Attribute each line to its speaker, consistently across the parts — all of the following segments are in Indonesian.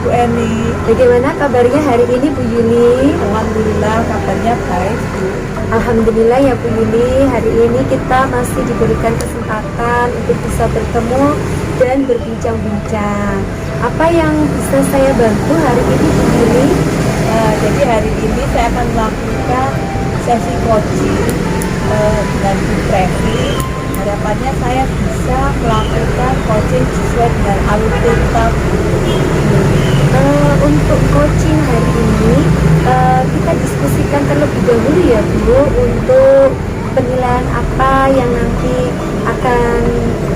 Speaker 1: Bu Eni.
Speaker 2: Bagaimana kabarnya hari ini Bu Yuli?
Speaker 1: Alhamdulillah kabarnya baik Bu.
Speaker 2: Alhamdulillah ya Bu Yuli, hari ini kita masih diberikan kesempatan untuk bisa bertemu dan berbincang-bincang. Apa yang bisa saya bantu hari ini Bu Yuli?
Speaker 1: Jadi hari ini saya akan melakukan sesi coaching dengan Bu Trevi. Harapannya saya bisa melakukan coaching sesuai dengan alur cerita.
Speaker 2: Untuk coaching hari ini kita diskusikan terlebih dahulu ya Bu, untuk penilaian apa yang nanti akan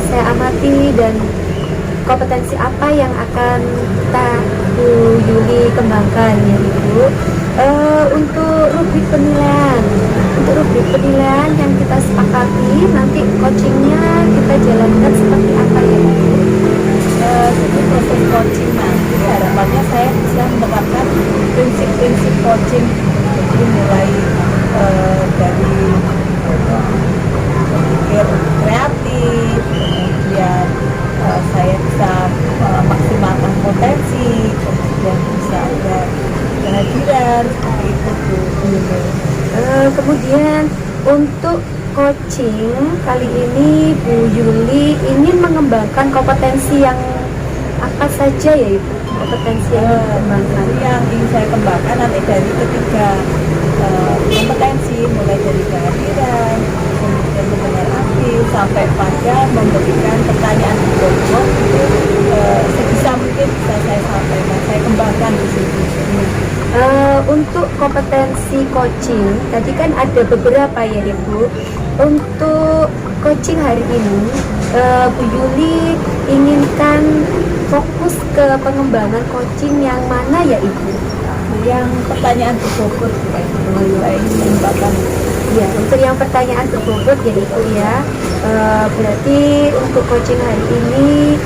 Speaker 2: saya amati dan kompetensi apa yang akan kita Bu Yuli kembangkan ya Bu. Untuk rubrik penilaian yang kita sepakati, nanti coachingnya kita jalankan seperti apa ya Bu?
Speaker 1: Jadi proses coaching nanti harapannya saya bisa menerapkan prinsip-prinsip coaching, jadi mulai dari berpikir kreatif, kemudian saya bisa maksimalkan potensi, kemudian bisa ada kehadiran seperti itu Bu.
Speaker 2: Kemudian untuk coaching kali ini Bu Yuli ingin mengembangkan kompetensi yang apa saja ya Ibu? Kompetensi yang dikembangkan.
Speaker 1: Yang ingin saya kembangkan nanti dari ketiga kompetensi, mulai dari kehadiran, kemudian mendengar aktif, sampai pada memberikan pertanyaan bobot itu sebisa mungkin bisa saya sampaikan, saya kembangkan di sini.
Speaker 2: Untuk kompetensi coaching tadi kan ada beberapa ya Ibu. Untuk coaching hari ini Bu Yuli inginkan fokus ke pengembangan coaching yang mana ya Ibu?
Speaker 1: Yang pertanyaan berbobot saya ingin kembangkan.
Speaker 2: Ya, untuk yang pertanyaan berbobot ya Ibu ya. Berarti untuk coaching hari ini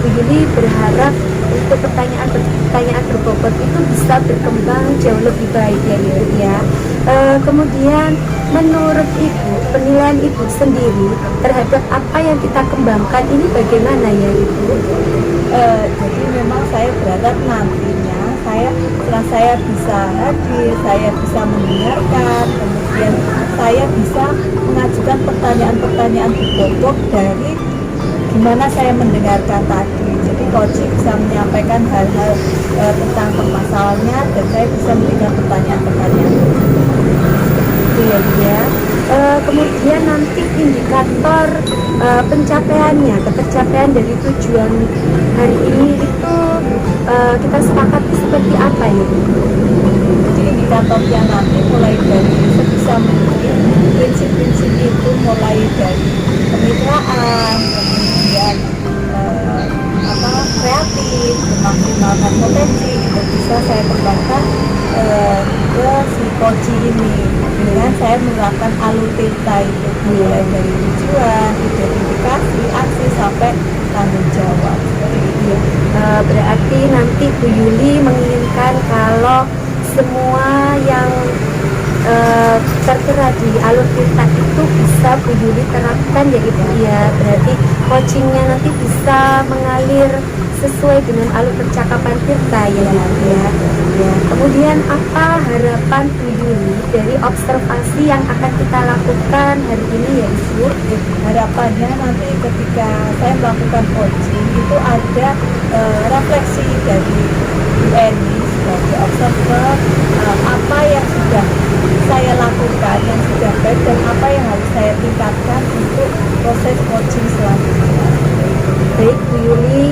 Speaker 2: Bu Yuli berharap untuk pertanyaan berbobot itu bisa berkembang jauh lebih baik ya Ibu ya. Kemudian menurut Ibu, penilaian Ibu sendiri terhadap apa yang kita kembangkan ini bagaimana ya Ibu?
Speaker 1: Jadi memang saya berharap nantinya setelah saya bisa hadir, saya bisa mendengarkan, kemudian saya bisa mengajukan pertanyaan-pertanyaan berbobot dari gimana saya mendengarkan tadi. Jadi coaching bisa menyampaikan hal-hal tentang permasalahannya dan saya bisa memberikan pertanyaan-pertanyaan.
Speaker 2: Iya ya. Kemudian nanti indikator pencapaiannya, ketercapaian dari tujuan hari ini itu kita sepakati seperti apa ya Bu?
Speaker 1: Jadi indikatornya nanti mulai dari sebisa mungkin prinsip-prinsip itu mulai dari kemitraan, kemudian kreatif, memaksimalkan potensi itu bisa saya kembangkan ke si coaching ini dengan saya menerapkan alur cerita itu mulai dari tujuan, identifikasi, aksi sampai tanggung jawab seperti itu.
Speaker 2: Berarti nanti Bu Yuli menginginkan kalau semua yang tertera di alur cerita itu bisa Bu Yuli terapkan ya Ibu ya. Berarti coachingnya nanti bisa mengalir sesuai dengan alur percakapan Tirta ya Bu ya. Kemudian apa harapan Bu Yuli dari observasi yang akan kita lakukan hari ini ya Ibu?
Speaker 1: Harapannya nanti ketika saya melakukan coaching itu ada refleksi dari Bu Eni sebagai observer, apa yang sudah saya lakukan yang sudah baik dan apa yang harus saya tingkatkan untuk proses coaching selanjutnya.
Speaker 2: Baik Bu Yuli,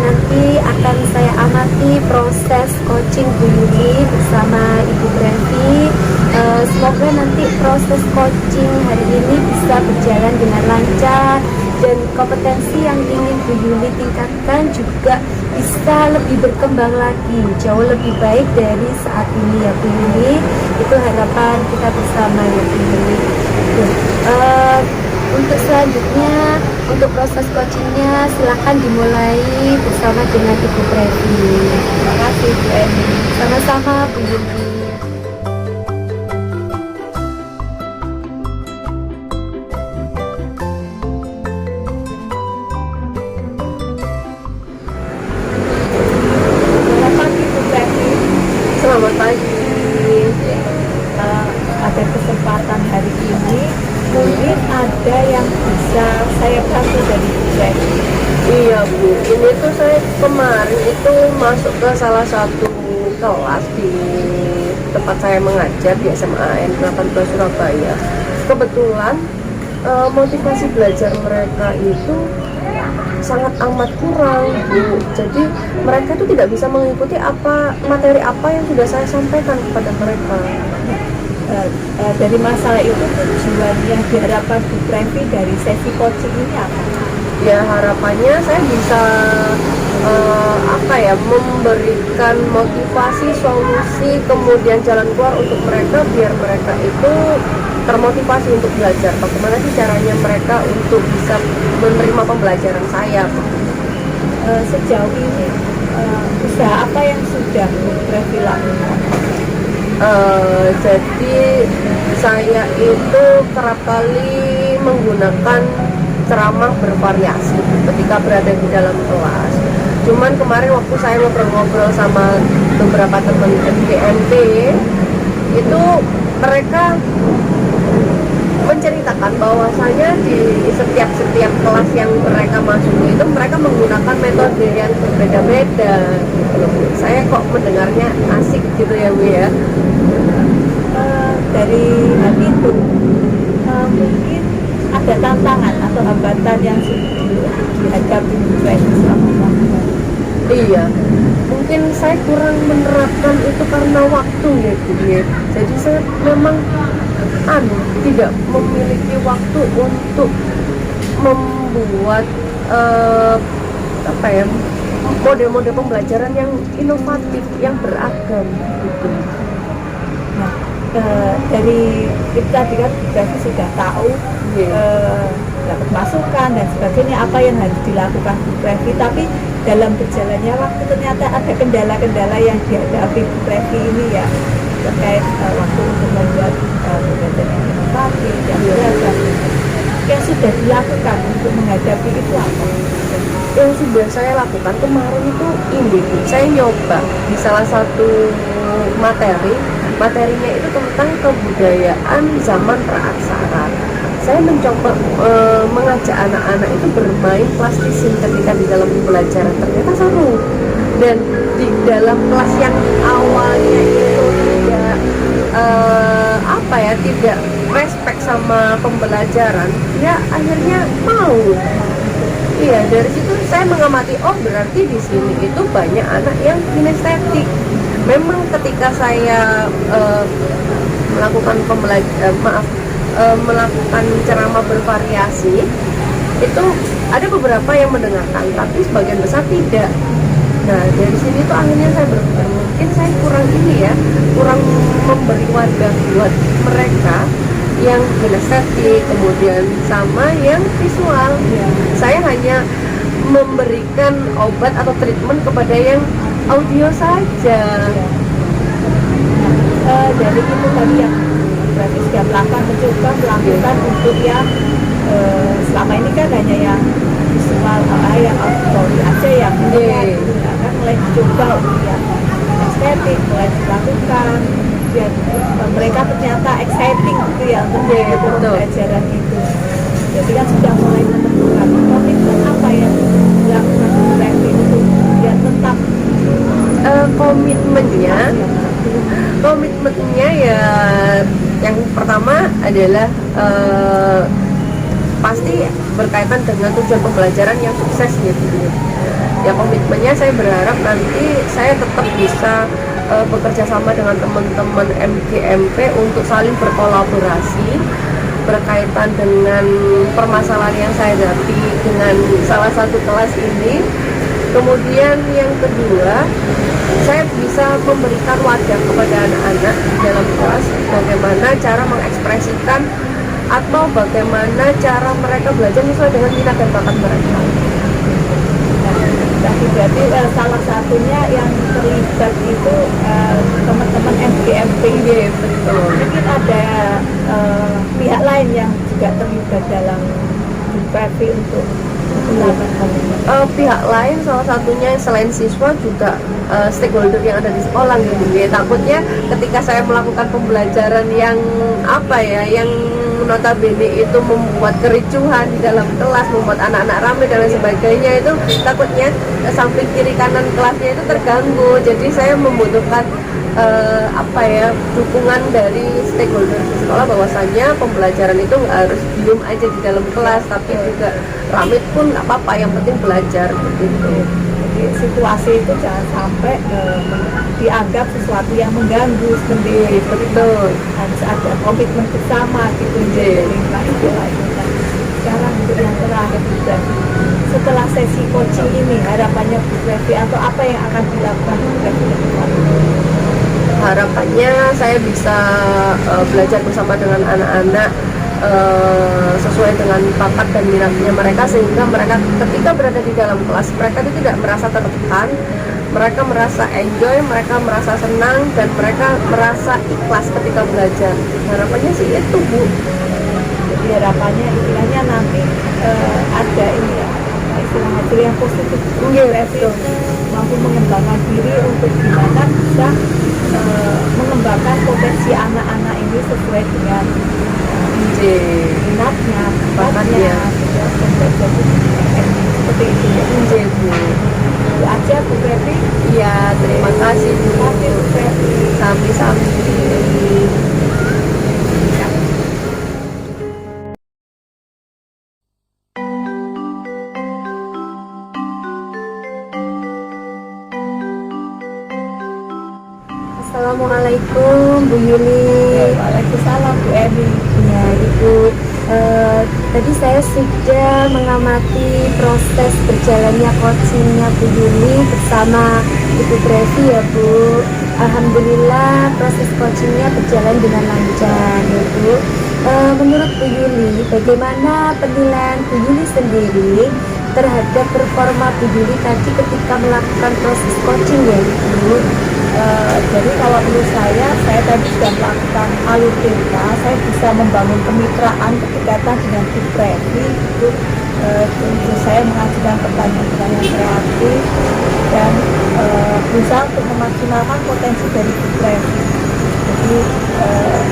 Speaker 2: nanti akan saya amati proses coaching Bu Yuli bersama Ibu Trevi. Semoga nanti proses coaching hari ini bisa berjalan dengan lancar dan kompetensi yang ingin Bu Yuli tingkatkan juga bisa lebih berkembang lagi, jauh lebih baik dari saat ini ya Bu Yuli. Itu harapan kita bersama ya Bu Yuli. Untuk selanjutnya, untuk proses coachingnya silahkan dimulai bersama dengan Ibu Trevi.
Speaker 1: Terima kasih Bu Eni.
Speaker 2: Sama-sama Bu Yuli.
Speaker 3: ini tuh saya kemarin itu masuk ke salah satu kelas di tempat saya mengajar di SMA N 18 Surabaya. Kebetulan motivasi belajar mereka itu sangat amat kurang, Bu. Jadi mereka itu tidak bisa mengikuti materi apa yang sudah saya sampaikan kepada mereka.
Speaker 1: Dari masalah itu tujuan yang diharapkan Bu Previ dari sesi coaching ini apa?
Speaker 3: Ya harapannya saya bisa memberikan motivasi, solusi, kemudian jalan keluar untuk mereka biar mereka itu termotivasi untuk belajar. Bagaimana sih caranya mereka untuk bisa menerima pembelajaran saya?
Speaker 1: Sejauh ini usaha apa yang sudah Bu Previ lakukan?
Speaker 3: Jadi saya itu kerap kali menggunakan ceramah bervariasi ketika berada di dalam kelas. Cuman kemarin waktu saya ngobrol-ngobrol sama beberapa teman MGMP, itu mereka menceritakan bahwasanya di setiap kelas yang mereka masuk itu mereka menggunakan metode yang berbeda-beda gitu. Saya kok mendengarnya asik gitu ya Bu ya.
Speaker 1: Dari hal itu mungkin ada tantangan atau hambatan yang dihadapi Bu Previ selama melakukan.
Speaker 3: Iya, mungkin saya kurang menerapkan itu karena waktu ya Bu ya. Jadi saya memang tidak memiliki waktu untuk membuat model-model pembelajaran yang inovatif, yang beragam gitu.
Speaker 1: Nah, dari kita tadi kan berarti sudah tahu dapat masukan dan sebagainya apa yang harus dilakukan Bu Previ, tapi dalam berjalannya waktu ternyata ada kendala-kendala yang dihadapi Bu Previ ini ya terkait waktu untuk membuat pembelajaran yang inovatif yang beragam. Yang sudah dilakukan untuk menghadapi itu apa?
Speaker 3: Yang sudah saya lakukan kemarin itu ini, saya nyoba di salah satu materinya itu tentang kebudayaan zaman praaksara. Saya mencoba mengajak anak-anak itu bermain plastisin ketika di dalam pembelajaran, ternyata seru. Dan di dalam kelas yang awalnya itu tidak respect sama pembelajaran, ya akhirnya mau. Iya, dari situ saya mengamati, oh berarti di sini itu banyak anak yang kinestetik. Memang ketika saya melakukan melakukan ceramah bervariasi, itu ada beberapa yang mendengarkan, tapi sebagian besar tidak. Nah, dari sini tuh akhirnya saya berpikir mungkin saya kurang memberi wadah buat mereka yang kinestetik, kemudian sama yang visual. Saya hanya memberikan obat atau treatment kepada yang audio saja.
Speaker 1: Dari itu tadi yang berarti sudah melakukan untuk yang selama ini kan hanya yang visual, yang auditory aja yang kan mulai dicoba untuk yang estetik, mulai dilakukan. Dan mereka ternyata exciting gitu ya untuk pembelajaran itu. Jadi kan sudah mulai menemukan komitmen apa yang dilakukan Bu Previ untuk biar tetap
Speaker 3: komitmennya ya yang pertama adalah pasti berkaitan dengan tujuan pembelajaran yang sukses gitu. Ya komitmennya saya berharap nanti saya tetap bisa bekerja sama dengan teman-teman MGMP untuk saling berkolaborasi berkaitan dengan permasalahan yang saya hadapi dengan salah satu kelas ini. Kemudian yang kedua, saya bisa memberikan wadah kepada anak-anak dalam kelas bagaimana cara mengekspresikan atau bagaimana cara mereka belajar sesuai dengan minat dan bakat mereka.
Speaker 1: Tadi berarti salah satunya yang terlibat itu teman-teman MGMP.
Speaker 3: Betul.
Speaker 1: Mungkin ada pihak lain yang juga terlibat dalam Bu Previ untuk
Speaker 3: pihak lain, salah satunya selain siswa juga stakeholder yang ada di sekolah gitu ya. Takutnya ketika saya melakukan pembelajaran yang notabene itu membuat kericuhan di dalam kelas, membuat anak-anak ramai dan lain sebagainya, itu takutnya samping kiri kanan kelasnya itu terganggu. Jadi saya membutuhkan dukungan dari stakeholder di sekolah, bahwasannya pembelajaran itu nggak harus diem aja di dalam kelas, tapi juga ramai pun nggak apa-apa, yang penting belajar begitu.
Speaker 1: Jadi situasi itu jangan sampai dianggap sesuatu yang mengganggu sendiri.
Speaker 3: Betul.
Speaker 1: Harus ada komitmen bersama gitu. Jadi sekarang untuk yang terakhir juga, setelah sesi coaching ini harapannya Bu Trevi atau apa yang akan dilakukan Bu Trevi ke depan?
Speaker 3: Harapannya saya bisa belajar bersama dengan anak-anak sesuai dengan bakat dan minatnya mereka, sehingga mereka ketika berada di dalam kelas mereka itu tidak merasa tertekan, mereka merasa enjoy, mereka merasa senang, dan mereka merasa ikhlas ketika belajar. Harapannya sih itu, Bu.
Speaker 1: Jadi harapannya istilahnya nanti ada ini ya, istilah hasil yang positif. Bu Trevi mampu mengembangkan diri untuk gimana bisa mengembangkan potensi anak-anak ini sesuai dengan minatnya, bakatnya, dan jadi seperti itu ya.
Speaker 3: Bu.
Speaker 1: Itu aja Bu Trevi.
Speaker 3: Iya, terima kasih Bu.
Speaker 1: Terima kasih Bu Trevi.
Speaker 3: Sami-sami.
Speaker 2: Assalamualaikum Bu Yuli.
Speaker 1: Waalaikumsalam Bu Emi.
Speaker 2: Ya Ibu, tadi saya sudah mengamati proses berjalannya coachingnya Bu Yuli bersama Ibu Trevi ya Bu. Alhamdulillah proses coachingnya berjalan dengan lancar ya Bu. Menurut Bu Yuli, bagaimana penilaian Bu Yuli sendiri terhadap performa Bu Yuli tadi ketika melakukan proses coaching ya Bu?
Speaker 1: Jadi kalau menurut saya tadi sudah melakukan alur cerita, saya bisa membangun kemitraan kedekatan dengan Bu Trevi. Itu tentu saya mengajukan pertanyaan-pertanyaan kreatif dan berusaha untuk memaksimalkan potensi dari Bu Trevi. Jadi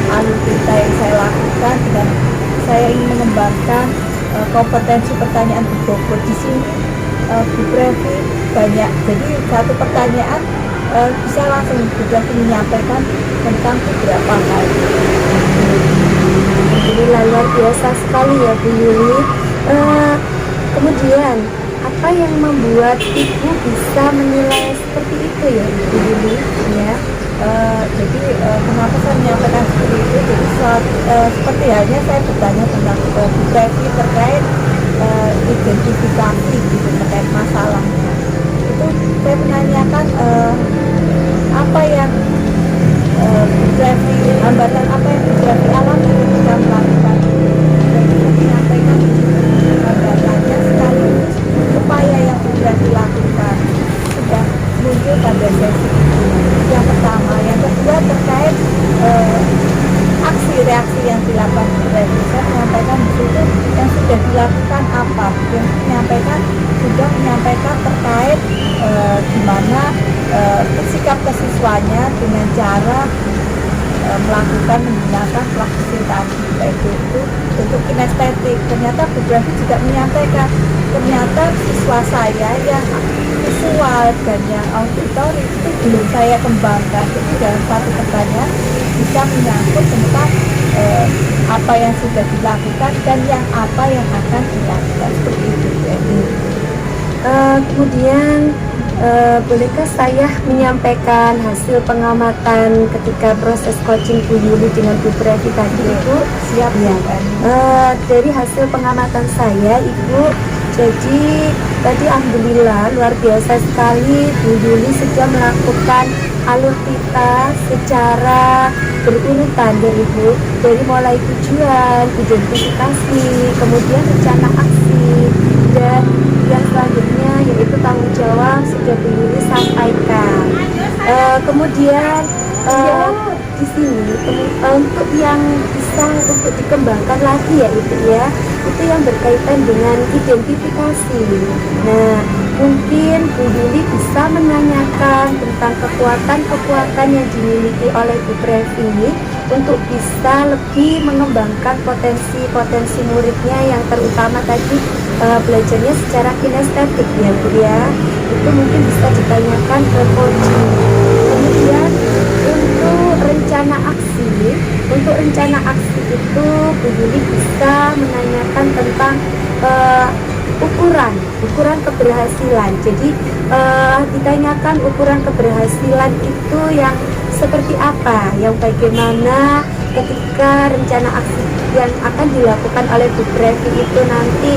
Speaker 1: alur cerita yang saya lakukan dengan saya ingin mengembangkan kompetensi pertanyaan berbobot di sini. Bu Trevi banyak, jadi satu pertanyaan bisa langsung juga menyampaikan tentang beberapa hal.
Speaker 2: Alhamdulillah luar biasa sekali ya Bu Yuli. Kemudian apa yang membuat Ibu bisa menilai seperti itu ya Bu Yuli? Ya.
Speaker 1: Jadi kenapa saya menyampaikan seperti itu? Jadi seperti halnya saya bertanya tentang Bu Trevi terkait identifikasi gitu, terkait masalahnya. Itu saya menanyakan apa yang Bu Trevi, hambatan apa yang Bu Trevi alami ketika melakukan itu, dan bisa menyampaikan hambatannya sekaligus upaya yang Bu Trevi lakukan sudah muncul pada sesi itu. Yang pertama, yang kedua terkait aksi reaksi yang dilakukan Bu Trevi. Saya menyampaikan di situ yang sudah dilakukan apa, yang sudah menyampaikan terkait gimana sikap kesiswanya dengan cara melakukan menggunakan praktisi tadi, yaitu itu untuk kinestetik. Ternyata Bu Trevi juga menyampaikan ternyata siswa saya yang visual dan yang auditory itu belum saya kembangkan. Jadi dalam satu pertanyaan bisa menyangkut tentang apa yang sudah dilakukan dan yang apa yang akan dilakukan, seperti itu.
Speaker 2: Kemudian bolehkah saya menyampaikan hasil pengamatan ketika proses coaching Bu Yuli dengan Bu Trevi tadi Ibu?
Speaker 1: Siap
Speaker 2: Ya. Dari hasil pengamatan saya Ibu, jadi tadi alhamdulillah luar biasa sekali Bu Yuli sudah melakukan alur kita secara berurutan ya Ibu, dari mulai tujuan, identifikasi, kemudian rencana aksi, dan yang selanjutnya yaitu tanggung jawab sudah Bu Yuli sampaikan. Kemudian di sini untuk yang bisa untuk dikembangkan lagi ya itu ya, itu yang berkaitan dengan identifikasi. Nah, mungkin Bu Yuli bisa menanyakan tentang kekuatan-kekuatan yang dimiliki oleh Bu Trevi untuk bisa lebih mengembangkan potensi muridnya yang terutama tadi belajarnya secara kinestetik ya Bu ya. Itu mungkin bisa ditanyakan ke coaching. Kemudian untuk rencana aksi itu Bu Yuli bisa menanyakan tentang ukuran keberhasilan. Jadi ditanyakan ukuran keberhasilan itu yang seperti apa, yang bagaimana ketika rencana aksi yang akan dilakukan oleh Bu Brevi itu nanti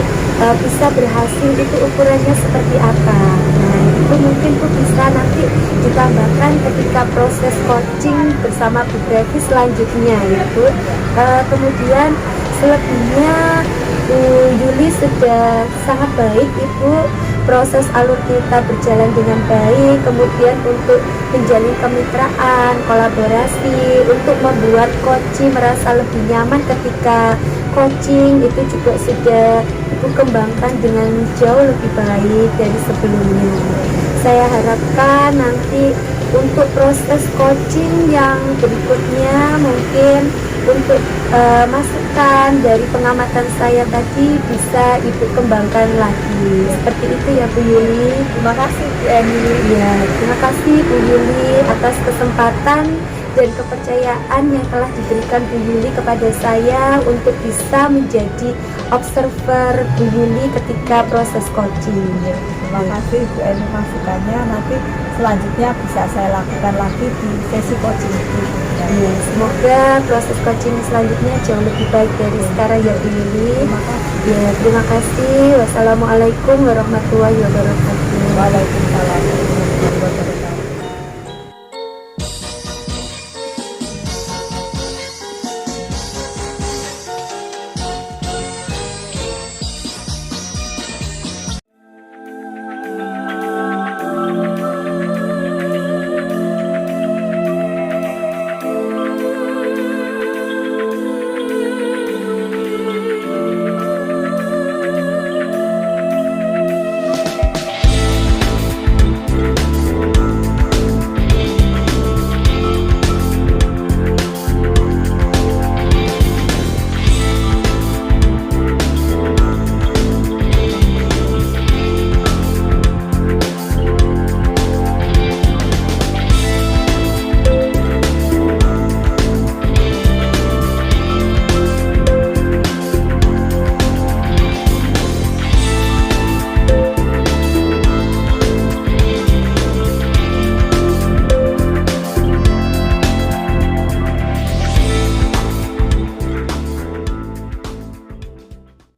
Speaker 2: bisa berhasil, itu ukurannya seperti apa. Nah itu mungkin Bu bisa nanti ditambahkan ketika proses coaching bersama Bu Brevi selanjutnya itu. Kemudian selebihnya Bu Yuli sudah sangat baik Ibu, proses alur kita berjalan dengan baik, kemudian untuk menjalin kemitraan, kolaborasi, untuk membuat coaching merasa lebih nyaman ketika coaching itu juga sudah Ibu kembangkan dengan jauh lebih baik dari sebelumnya. Saya harapkan nanti untuk proses coaching yang berikutnya mungkin untuk masukan dari pengamatan saya tadi bisa Ibu kembangkan lagi. Seperti itu ya Bu Yuli.
Speaker 1: Terima kasih Bu Eni.
Speaker 2: Ya, terima kasih Bu Yuli atas kesempatan dan kepercayaan yang telah diberikan Bu Yuli kepada saya untuk bisa menjadi observer Bu Yuli ketika proses coaching.
Speaker 1: Terima kasih Bu Eni masukannya. Nanti selanjutnya bisa saya lakukan lagi di sesi coaching itu.
Speaker 2: Ya, semoga proses coaching selanjutnya jauh lebih baik dari sekarang ya Bu Yuli.
Speaker 1: Terima kasih.
Speaker 2: Ya, terima kasih. Wassalamualaikum warahmatullahi wabarakatuh.
Speaker 1: Waalaikumsalam.